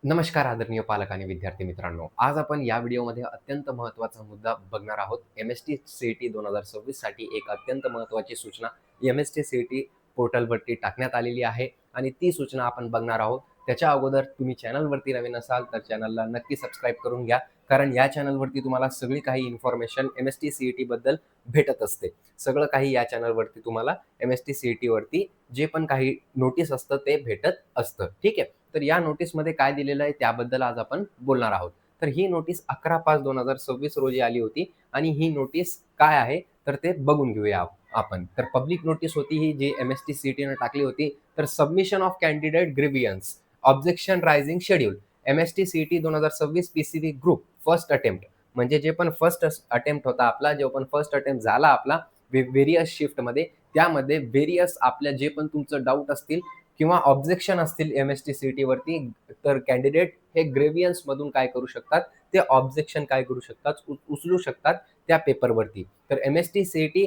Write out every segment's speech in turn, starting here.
नमस्कार आदरणीय पालक आणि विद्यार्थी मित्रांनो. आज आपण या व्हिडिओमध्ये अत्यंत महत्त्वाचा मुद्दा बघणार आहोत. एम-एस-टी सी-ई-टी 2026 साठी एक अत्यंत महत्त्वाची सूचना एम-एस-टी सी-ई-टी पोर्टलवरती टाकण्यात आलेली आहे आणि ती सूचना आपण बघणार आहोत. त्याच्या अगोदर तुम्ही चॅनलवरती नवीन असाल तर चॅनलला नक्की सबस्क्राईब करून घ्या. कारण या चॅनलवरती तुम्हाला सगळी काही इन्फॉर्मेशन एम-एस-टी सी-ई-टी बद्दल भेटत असते. सगळं काही या चॅनलवरती तुम्हाला एम-एस-टी सी-ई-टी वरती जे पण काही नोटीस असतं ते भेटत असतं. ठीक आहे. तर या नोटीसमध्ये काय दिलेलं आहे त्याबद्दल आज आपण बोलणार आहोत. तर ही नोटीस 11/5/2026 रोजी आली होती आणि ही नोटीस काय आहे तर ते बघून घेऊया आपण. तर पब्लिक नोटीस होती ही जी एम-एस-टी सी-ई-टीने टाकली होती. तर submission of candidate grievance, objection raising schedule, MST CET 2026 PCB group first attempt. म्हणजे जे पण फर्स्ट अटेम्प्ट होता आपला, जो पण फर्स्ट अटेम्प्ट झाला आपला व्हेरियस शिफ्टमध्ये, त्यामध्ये व्हेरियस आपल्या जे पण तुमचं डाऊट असतील किंवा ऑब्जेक्शन असतील एम-एस-टी सी-ई-टी वरती, तर कॅन्डिडेट हे ग्रेव्हियन्स मधून काय करू शकतात, ते ऑब्जेक्शन काय करू शकतात, उचलू शकतात त्या पेपरवरती. तर एम-एस-टी सी-ई-टी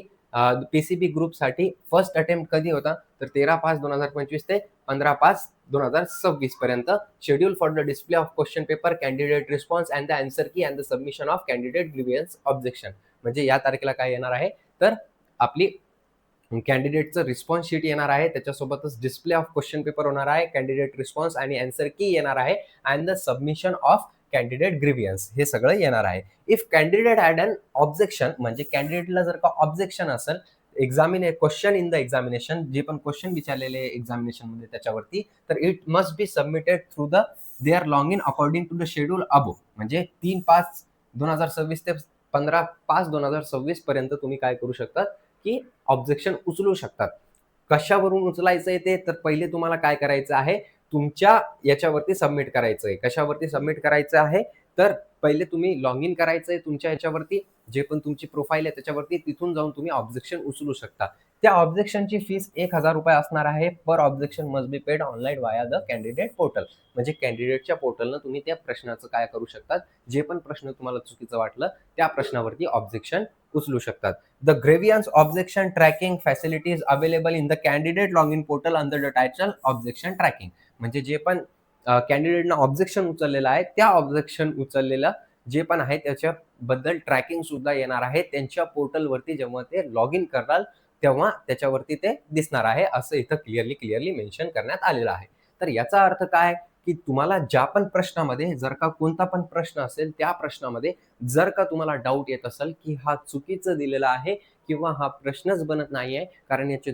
पी-सी-बी ग्रुपसाठी फर्स्ट अटेम्प्ट कधी होता तर 13/5/2025 ते 15/5/2026 पर्यंत. Schedule for the display of question paper, candidate response and the answer key and the submission of candidate grievance objection. म्हणजे या तारखेला काय येणार आहे तर आपली कॅन्डिडेटचं रिस्पॉन्स शीट येणार आहे, त्याच्यासोबतच डिस्प्ले ऑफ क्वेश्चन पेपर होणार आहे, कॅन्डिडेट रिस्पॉन्स आणि आन्सर की येणार आहे and the submission of candidate grievance हे सगळं येणार आहे. If candidate had an objection, म्हणजे कॅन्डिडेटला जर का ऑब्जेक्शन असेल क्वेश्चन इन द एक्झामिनेशन, जे पण क्वेश्चन विचारलेले एक्झामिनेशन मध्ये त्याच्यावरती, तर it must be submitted through the their log in according to the schedule above. म्हणजे 3/5/2026 ते 15/5/2026 पर्यंत तुम्ही काय करू शकता की ऑब्जेक्शन उचलू शकतात. कशावरून उचलायचंय ते, तर पहिले तुम्हाला काय करायचं आहे, तुमच्या याच्यावरती सबमिट करायचंय. कशावरती सबमिट करायचं आहे, तर पहिले तुम्ही लॉग इन करायचंय तुमच्या याच्यावरती, जे पण तुमची प्रोफाईल आहे त्याच्यावरती, तिथून जाऊन तुम्ही ऑब्जेक्शन उचलू शकता. त्या ऑब्जेक्शनची फीस ₹1000 असणार आहे. Per objection must be paid online via the candidate portal. म्हणजे कॅन्डिडेटच्या पोर्टलनं तुम्ही त्या प्रश्नाचं काय करू शकतात, जे पण प्रश्न तुम्हाला चुकीचं वाटलं त्या प्रश्नावरती ऑब्जेक्शन उचलू शकतात. The grievance objection tracking facilities available in the candidate login portal under the title objection tracking. म्हणजे जे पण कॅन्डिडेटनं ऑब्जेक्शन उचललेलं आहे, त्या ऑब्जेक्शन उचललेलं जे पण आहे त्याच्याबद्दल ट्रॅकिंग सुद्धा येणार आहे. त्यांच्या पोर्टलवरती जेव्हा ते लॉग इन कराल तेव्हा त्याच्यावरती ते दिसणार आहे, असं इथं क्लिअरली मेन्शन करण्यात आलेलं आहे. तर याचा अर्थ काय, की तुम्हाला ज्या पण प्रश्नामध्ये जर का कोणता पण प्रश्न असेल, त्या प्रश्नामध्ये जर का तुम्हाला डाऊट येत असेल, की हा चुकीचं दिलेला आहे किंवा हा प्रश्नच बनत नाहीये, कारण याचे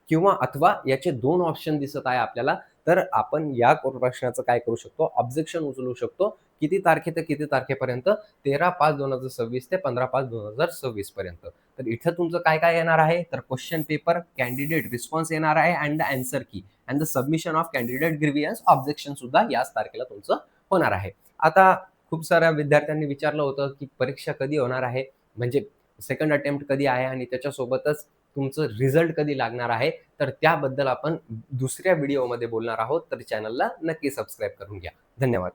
किंवा अथवा याचे 2 ऑप्शन दिसत आहे आपल्याला, तर आपण या प्रश्नाचं काय करू शकतो, ऑब्जेक्शन उचलू शकतो. किती तारखे ते किती तारखेपर्यंत? 13/5/2026 ते 15/5/2026 पर्यंत. तर इथं तुमचं काय-काय येणार आहे, तर क्वेश्चन पेपर, कॅन्डिडेट रिस्पॉन्स येणार आहे and the answer key and the submission of candidate grievance objection सुद्धा याच तारखेला तुमचं होणार आहे. आता खूप साऱ्या विद्यार्थ्यांनी विचारलं होतं, की परीक्षा कधी होणार आहे? म्हणजे सेकंड अटेम्प्ट कधी आहे आणि त्याच्यासोबतच तुमचं रिझल्ट कधी लागणार आहे? तर त्याबद्दल आपण दुसऱ्या व्हिडिओमध्ये बोलणार आहोत. तर चॅनलला नक्की सबस्क्राईब करून घ्या. धन्यवाद.